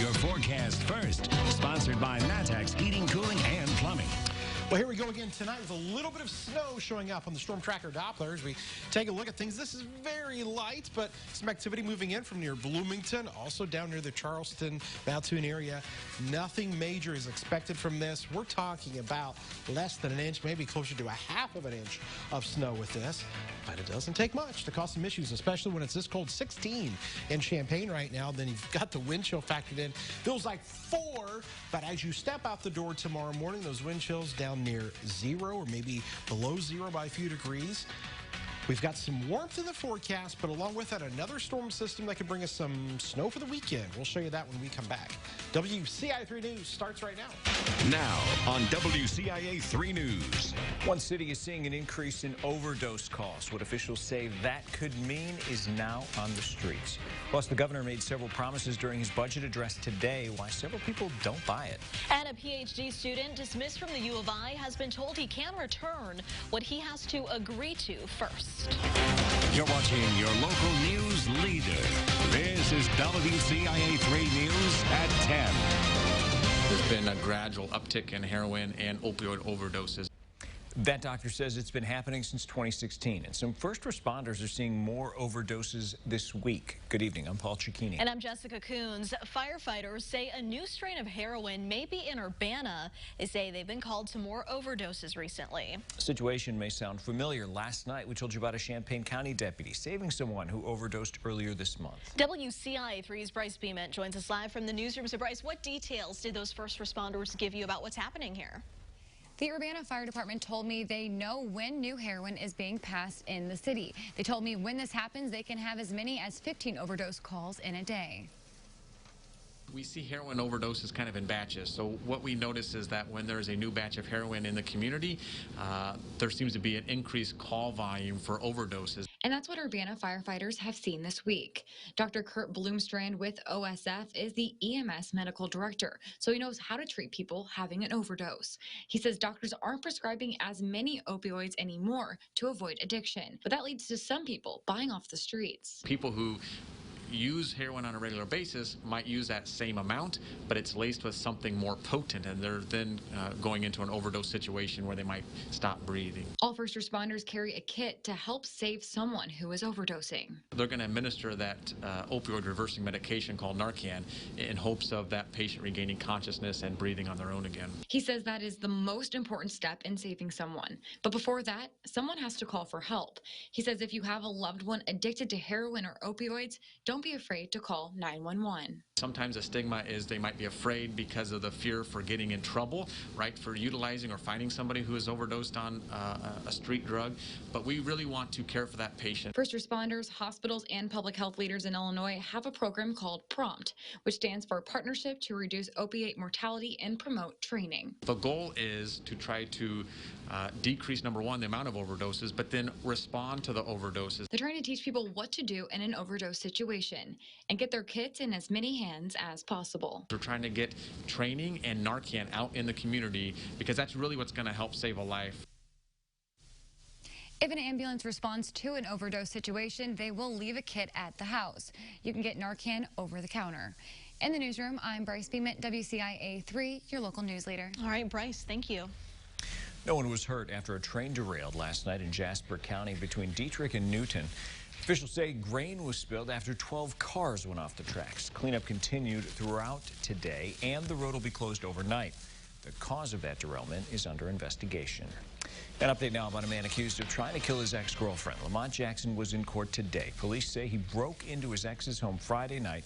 your forecast first. Sponsored by Matex Heating, Cooling, and Plumbing. Well, here we go again tonight with a little bit of snow showing up on the Storm Tracker Doppler as we take a look at things. This is very light, but some activity moving in from near Bloomington, also down near the Charleston, Mattoon area. Nothing major is expected from this. We're talking about less than an inch, maybe closer to a half of an inch of snow with this. But it doesn't take much to cause some issues, especially when it's this cold. 16 in Champaign right now. Then you've got the wind chill factored in. Feels like 4, but as you step out the door tomorrow morning, those wind chills down near 0 or maybe below 0 by a few degrees. We've got some warmth in the forecast, but along with that, another storm system that could bring us some snow for the weekend. We'll show you that when we come back. WCIA 3 News starts right now. Now on WCIA 3 News. One city is seeing an increase in overdose calls. What officials say that could mean is now on the streets. Plus, the governor made several promises during his budget address today, why several people don't buy it. And a PhD student dismissed from the U of I has been told he can return. What he has to agree to first. You're watching your local news leader. This is WCIA 3 News at 10. There's been a gradual uptick in heroin and opioid overdoses. That doctor says it's been happening since 2016, and some first responders are seeing more overdoses this week. Good evening, I'm Paul Cicchini. And I'm Jessica Coons. Firefighters say a new strain of heroin may be in Urbana. They say they've been called to more overdoses recently. The situation may sound familiar. Last night, we told you about a Champaign County deputy saving someone who overdosed earlier this month. WCIA 3's Bryce Beament joins us live from the newsroom. So, Bryce, what details did those first responders give you about what's happening here? The Urbana Fire Department told me they know when new heroin is being passed in the city. They told me when this happens, they can have as many as 15 overdose calls in a day. We see heroin overdoses kind of in batches. So what we notice is that when there is a new batch of heroin in the community, there seems to be an increased call volume for overdoses. And that's what Urbana firefighters have seen this week. Dr. Kurt Bloomstrand with OSF is the EMS medical director, so he knows how to treat people having an overdose. He says doctors aren't prescribing as many opioids anymore to avoid addiction, but that leads to some people buying off the streets. People who use heroin on a regular basis might use that same amount, but it's laced with something more potent, and they're then going into an overdose situation where they might stop breathing. All first responders carry a kit to help save someone who is overdosing. They're going to administer that opioid reversing medication called Narcan in hopes of that patient regaining consciousness and breathing on their own again. He says that is the most important step in saving someone. But before that, someone has to call for help. He says if you have a loved one addicted to heroin or opioids, don't be afraid to call 911. Sometimes the stigma is they might be afraid because of the fear for getting in trouble, right, for utilizing or finding somebody who is overdosed on a street drug. But we really want to care for that patient. First responders, hospitals, and public health leaders in Illinois have a program called PROMPT, which stands for Partnership to Reduce Opiate Mortality and Promote Training. The goal is to try to decrease, number one, the amount of overdoses, but then respond to the overdoses. They're trying to teach people what to do in an overdose situation and get their kits in as many hands as possible. We're trying to get training and Narcan out in the community because that's really what's going to help save a life. If an ambulance responds to an overdose situation, they will leave a kit at the house. You can get Narcan over the counter. In the newsroom, I'm Bryce Beament, WCIA 3, your local news leader. All right, Bryce, thank you. No one was hurt after a train derailed last night in Jasper County between Dietrich and Newton. Officials say grain was spilled after 12 cars went off the tracks. Cleanup continued throughout today, and the road will be closed overnight. The cause of that derailment is under investigation. An update now about a man accused of trying to kill his ex-girlfriend. Lamont Jackson was in court today. Police say he broke into his ex's home Friday night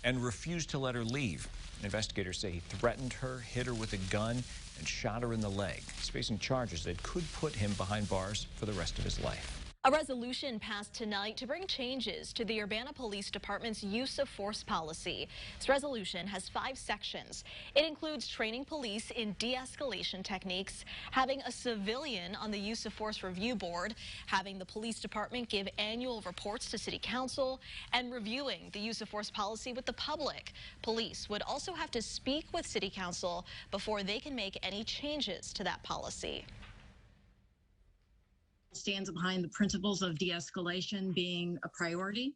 and refused to let her leave. Investigators say he threatened her, hit her with a gun, and shot her in the leg. He's facing charges that could put him behind bars for the rest of his life. A resolution passed tonight to bring changes to the Urbana Police Department's use of force policy. This resolution has 5 sections. It includes training police in de-escalation techniques, having a civilian on the use of force review board, having the police department give annual reports to city council, and reviewing the use of force policy with the public. Police would also have to speak with city council before they can make any changes to that policy. Stands behind the principles of de-escalation being a priority.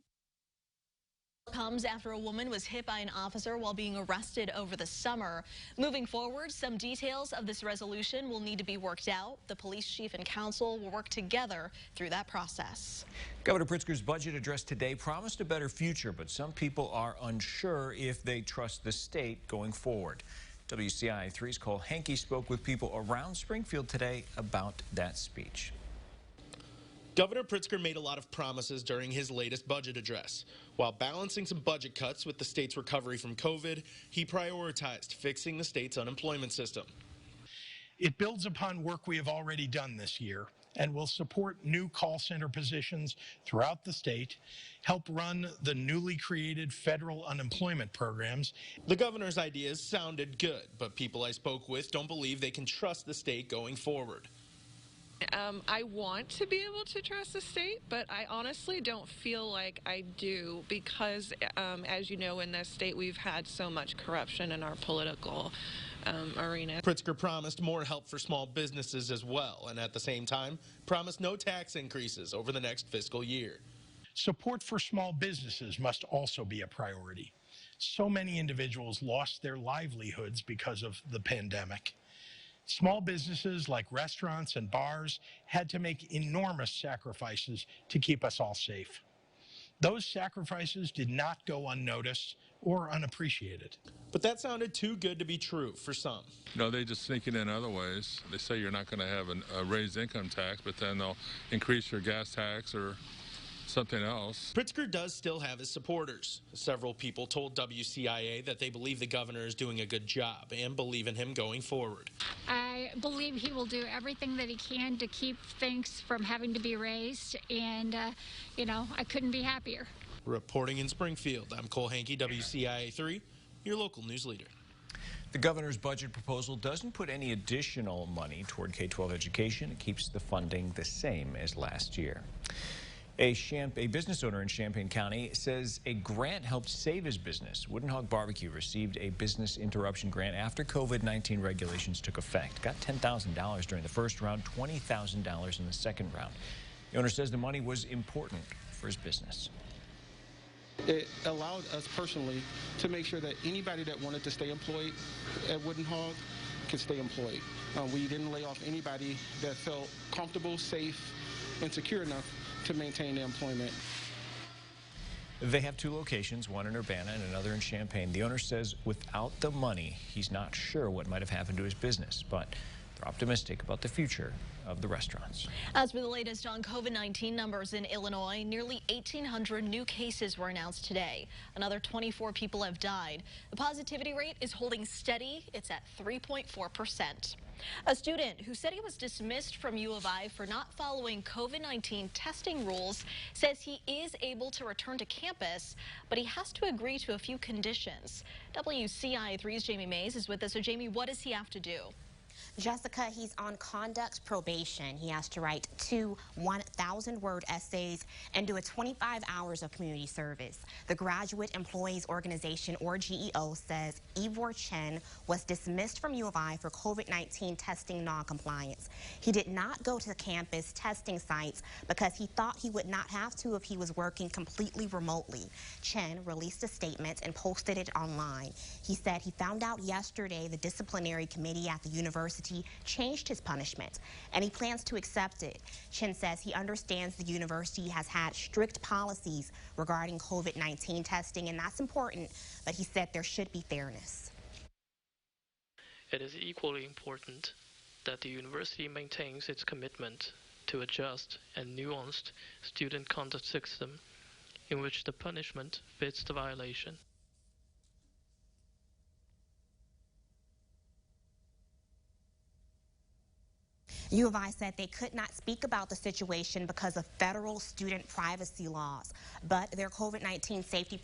Comes after a woman was hit by an officer while being arrested over the summer. Moving forward, some details of this resolution will need to be worked out. The police chief and council will work together through that process. Governor Pritzker's budget address today promised a better future, but some people are unsure if they trust the state going forward. WCIA 3's Cole Hankey spoke with people around Springfield today about that speech. Governor Pritzker made a lot of promises during his latest budget address. While balancing some budget cuts with the state's recovery from COVID, he prioritized fixing the state's unemployment system. It builds upon work we have already done this year and will support new call center positions throughout the state, help run the newly created federal unemployment programs. The governor's ideas sounded good, but people I spoke with don't believe they can trust the state going forward. I want to be able to trust the state, but I honestly don't feel like I do because, as you know, in this state, we've had so much corruption in our political arena. Pritzker promised more help for small businesses as well, and at the same time, promised no tax increases over the next fiscal year. Support for small businesses must also be a priority. So many individuals lost their livelihoods because of the pandemic. Small businesses like restaurants and bars had to make enormous sacrifices to keep us all safe. Those sacrifices did not go unnoticed or unappreciated. But that sounded too good to be true for some. You know, they just sneak it in other ways. They say you're not going to have a raised income tax, but then they'll increase your gas tax or something else. Pritzker does still have his supporters. Several people told WCIA that they believe the governor is doing a good job and believe in him going forward. I believe he will do everything that he can to keep things from having to be raised, and, you know, I couldn't be happier. Reporting in Springfield, I'm Cole Hankey, WCIA 3, your local news leader. The governor's budget proposal doesn't put any additional money toward K-12 education. It keeps the funding the same as last year. A business owner in Champaign County says a grant helped save his business. Wooden Hog Barbecue received a business interruption grant after COVID-19 regulations took effect. Got $10,000 during the first round, $20,000 in the second round. The owner says the money was important for his business. It allowed us personally to make sure that anybody that wanted to stay employed at Wooden Hog could stay employed. We didn't lay off anybody that felt comfortable, safe, and secure enough to maintain their employment. They have two locations, one in Urbana and another in Champaign. The owner says without the money, he's not sure what might have happened to his business, but they're optimistic about the future of the restaurants. As for the latest on COVID-19 numbers in Illinois, nearly 1,800 new cases were announced today. Another 24 people have died. The positivity rate is holding steady. It's at 3.4%. A student who said he was dismissed from U of I for not following COVID-19 testing rules says he is able to return to campus, but he has to agree to a few conditions. WCIA 3's Jamie Mays is with us. So, Jamie, what does he have to do? Jessica, he's on conduct probation. He has to write 2 1,000-word essays and do 25 hours of community service. The Graduate Employees Organization, or GEO, says Ivor Chen was dismissed from U of I for COVID-19 testing noncompliance. He did not go to the campus testing sites because he thought he would not have to if he was working completely remotely. Chen released a statement and posted it online. He said he found out yesterday the disciplinary committee at the university changed his punishment, and he plans to accept it. Chen says he understands the university has had strict policies regarding COVID-19 testing, and that's important, but he said there should be fairness. It is equally important that the university maintains its commitment to a just and nuanced student conduct system in which the punishment fits the violation. U of I said they could not speak about the situation because of federal student privacy laws, but their COVID-19 safety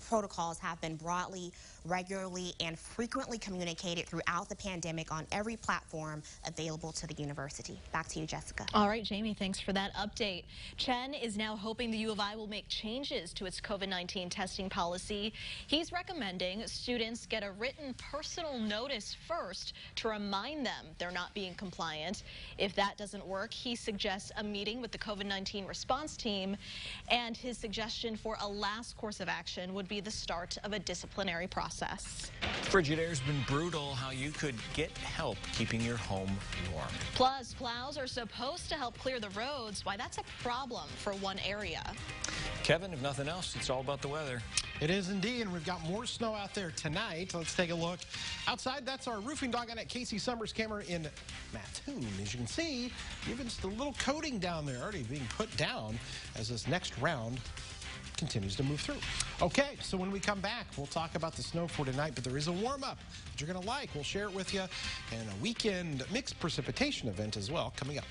protocols have been broadly, regularly, and frequently communicated throughout the pandemic on every platform available to the university. Back to you, Jessica. All right, Jamie, thanks for that update. Chen is now hoping the U of I will make changes to its COVID-19 testing policy. He's recommending students get a written personal notice first to remind them they're not being compliant. If that doesn't work, he suggests a meeting with the COVID-19 response team, and his suggestion for a last course of action would be the start of a disciplinary process. Frigid air's been brutal. How you could get help keeping your home warm. Plus, plows are supposed to help clear the roads. Why that's a problem for one area. Kevin, if nothing else, it's all about the weather. It is indeed, and we've got more snow out there tonight. Let's take a look outside. That's our roofing dog on at Casey Summers' camera in Mattoon. As you can see, even just a little coating down there already being put down as this next round continues to move through. Okay, so when we come back, we'll talk about the snow for tonight, but there is a warm-up that you're going to like. We'll share it with you, and a weekend mixed precipitation event as well coming up.